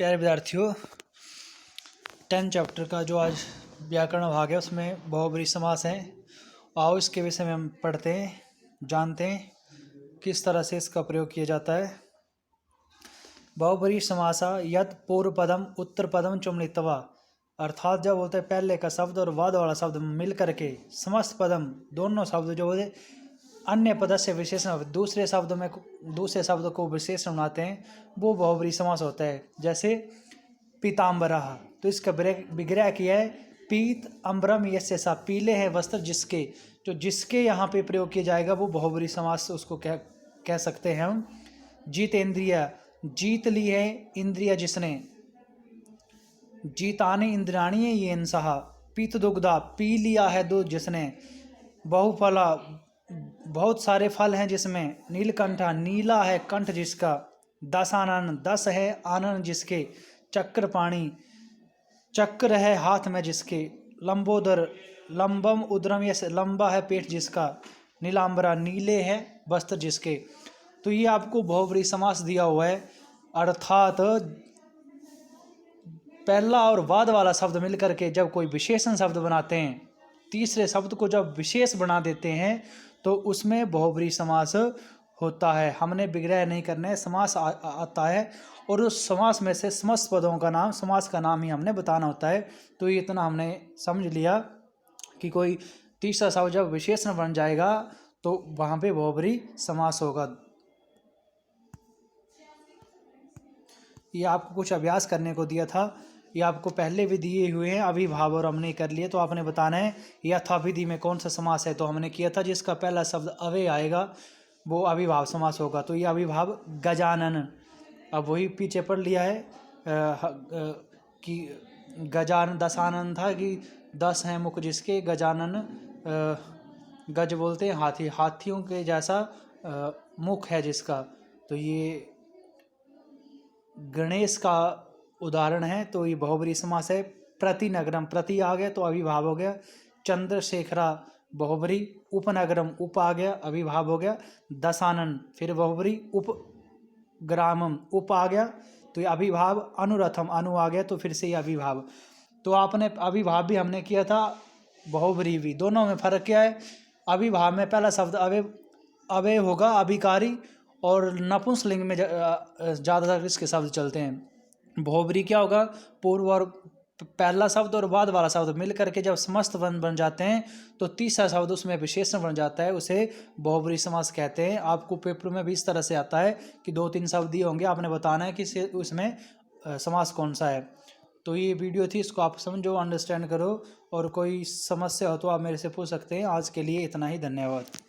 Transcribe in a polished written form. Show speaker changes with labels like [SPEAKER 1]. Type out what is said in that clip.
[SPEAKER 1] प्यारे विद्यार्थियों, 10 चैप्टर का जो आज व्याकरण भाग है उसमें बहुब्रीहि समास है। आओ इसके विषय में हम पढ़ते हैं, जानते हैं किस तरह से इसका प्रयोग किया जाता है। बहुब्रीहि समासा यद पूर्व पदम उत्तर पदम चुम्लित्वा, अर्थात जब बोलते हैं पहले का शब्द और बाद वाला शब्द मिल करके समस्त पदम दोनों शब्द जो बोलते अन्य पद से विशेषण दूसरे शब्द को विशेषण बनाते हैं, वो बहुब्रीहि समास होता है। जैसे पीताम्बरः, तो इसका विग्रह किया है पीत अम्बरम यस्य सा, पीले हैं वस्त्र जिसके, जो जिसके यहाँ पे प्रयोग किया जाएगा वो बहुब्रीहि समास उसको कह सकते हैं हम। जीतेंद्रिय, जीत ली है इंद्रिय जिसने, जीतानि इंद्रियाणि येन सहा। पीत दुग्धा, पी लिया है दूध जिसने। बहुफला, बहुत सारे फल हैं जिसमें। नीलकंठा, नीला है कंठ जिसका। दशानन, 10 है आनन जिसके। चक्रपाणि, चक्र है हाथ में जिसके। लंबोदर, लंबम उदरम, यह लंबा है पेट जिसका। नीलांबरा, नीले है वस्त्र जिसके। तो ये आपको बहुब्रीहि समास दिया हुआ है, अर्थात पहला और बाद वाला शब्द मिलकर के जब कोई विशेषण शब्द बनाते हैं, तीसरे शब्द को जब विशेष बना देते हैं तो उसमें बहुब्रीहि समास होता है। हमने विग्रह नहीं करने, समास आता है और उस समास में से समस्त पदों का नाम, समास का नाम ही हमने बताना होता है। तो ये इतना हमने समझ लिया कि कोई तीसरा शब्द जब विशेषण बन जाएगा तो वहाँ पे बहुब्रीहि समास होगा। ये आपको कुछ अभ्यास करने को दिया था, ये आपको पहले भी दिए हुए हैं अभिभाव, और हमने कर लिए। तो आपने बताना है यथाविधि में कौन सा समास है। तो हमने किया था जिसका पहला शब्द अवे आएगा वो अभिभाव समास होगा। तो ये अभिभाव गजानन, अब वही पीछे पढ़ लिया है कि गजानन, दशानन था कि 10 हैं मुख जिसके। गजानन, गज बोलते हैं हाथी, हाथियों के जैसा मुख है जिसका। तो ये गणेश का उदाहरण है। तो ये बहुब्रीहि समास है। प्रतिनगरम, प्रति आ गया तो अभिभाव हो गया। चंद्रशेखरा बहुब्रीहि। उपनगरम, उप आ गया अभिभाव हो गया। दशानन फिर बहुब्रीहि। उपग्रामम, उप आ गया तो ये अभिभाव। अनुरथम, अनु आ गया तो फिर से ये अभिभाव। तो आपने अभिभाव भी हमने किया था, बहुब्रीहि भी। दोनों में फर्क क्या है? अभिभाव में पहला शब्द अवे होगा अभिकारी, और नपुंसकलिंग में ज़्यादातर इसके शब्द चलते हैं। बहुब्रीहि क्या होगा? पूर्व और पहला शब्द और बाद वाला शब्द मिल करके जब समस्त बन जाते हैं तो तीसरा शब्द उसमें विशेषण बन जाता है, उसे बहुब्रीहि समास कहते हैं। आपको पेपर में भी इस तरह से आता है कि 2-3 शब्द दिए होंगे, आपने बताना है कि उसमें समास कौन सा है। तो ये वीडियो थी, इसको आप समझो, अंडरस्टैंड करो, और कोई समस्या हो तो आप मेरे से पूछ सकते हैं। आज के लिए इतना ही, धन्यवाद।